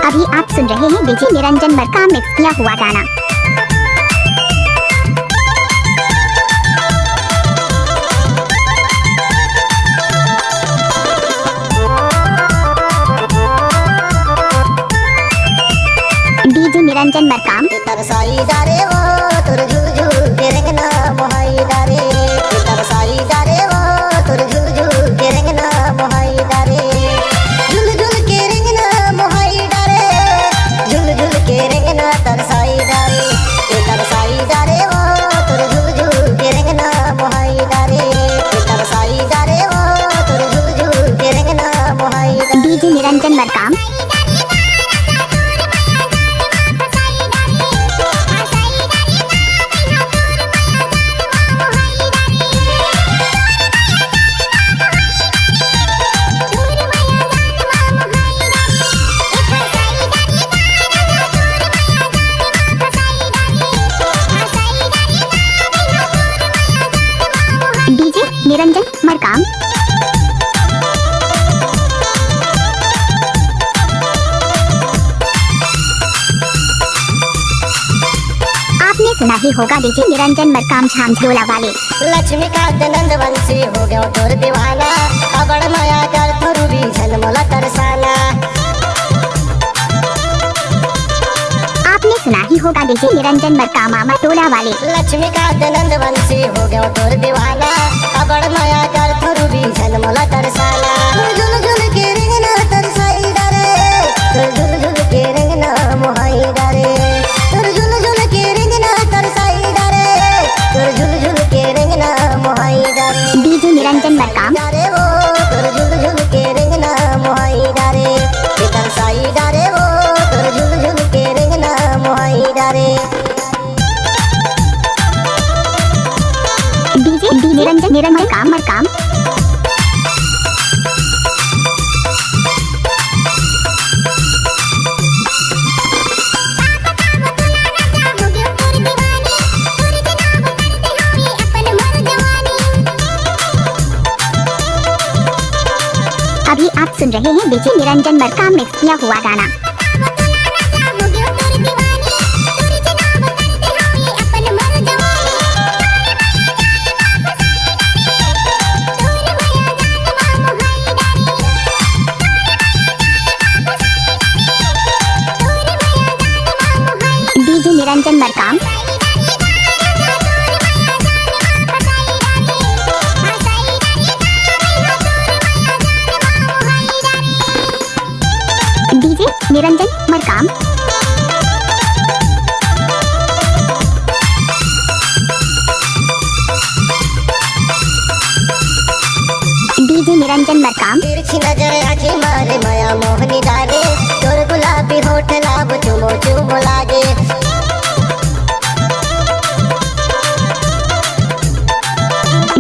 अभी आप सुन रहे हैं डीजे निरंजन वर का मिक्स किया हुआ गाना। डीजे निरंजन वर काम तरसाई डारे वो तुर झुल झुल के रंगना मोहाई डारे, तरसाई डारे वो तुर झुल झुल के रंगना मोहाई डारे, झुल झुल के रंगना मोहाई डारे, झुल झुल के रंगना तरसाई डारे, तरसाई डारे वो तुर झुल झुल के रंगना मोहाई डारे, तरसाई डारे वो तुर झुल झुल के रंगना मोहाई डारे। डीजे निरंजन वर काम डीजे निरंजन मरकाम। आपने सुना ही होगा डीजे निरंजन मरकाम झामझोला वाले। लक्ष्मीकांत नंदवंशी हो गयो तोर दीवाना, अबड़ माया कर थोरू भी झलमोला तरसाना। आपने सुना ही होगा डीजे निरंजन मरकाम मटोला वाले। लक्ष्मीकांत नंदवंशी हो गयो तोर दीवाना, अबड़ माया कर थोरू भी झलमोला तरसाना। झुल झुल के रंगना तरसाई डारे, झुल झुल के रंगना मोहाई डारे, झुल झुल के रंगना तरसाई डारे, झुल झुल के रंगना मोहाई डारे। डीजे निरंजन मरकाम डारे वो तुर झुल झुल के रंगना मोहाई डारे, तरसाई डारे वो तुर झुल झुल के रंगना मोहाई डारे। डीजे निरंजन निरंजन मरकाम। अभी आप सुन रहे हैं डीजे निरंजन मरकाम मिक्स किया हुआ गाना। DJ Niranjan Markam DJ Niranjan Markam. DJ Niranjan Markam. तिरछी नजर आँखें मारे माया मोहनी डाले, तोर गुलाबी होठ लाभ चुमो चुमो लागे।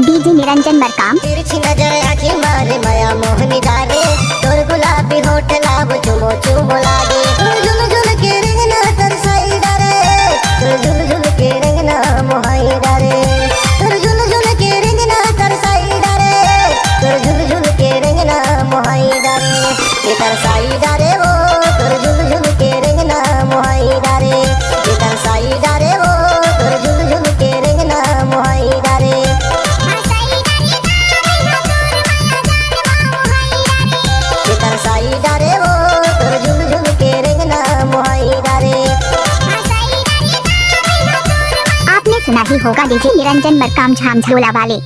डीजे निरंजन मरकाम। तिरछी नजर आँखें मारे माया मोहनी डाले, तोर गुलाबी होठ लाभ चुमो चुमो लागे। झुल झुल के रंगना तरसाई डारे, झुल झुल के रंगना मोहाई डारे, झुल झुल के रंगना तरसाई डारे, झुल झुल के रंगना मोहाई डारे, तरसाई डारे वो तुर झुल झुल के रंगना मोहाई डारे, तरसाई डारे वो तुर झुल झुल के रंगना मोहाई डारे। तरसाई डारे वो तुर झुल झुल के रंगना मोहाई डारे। आपने सुना ही होगा डीजे निरंजन मरकाम झामझोला वाले।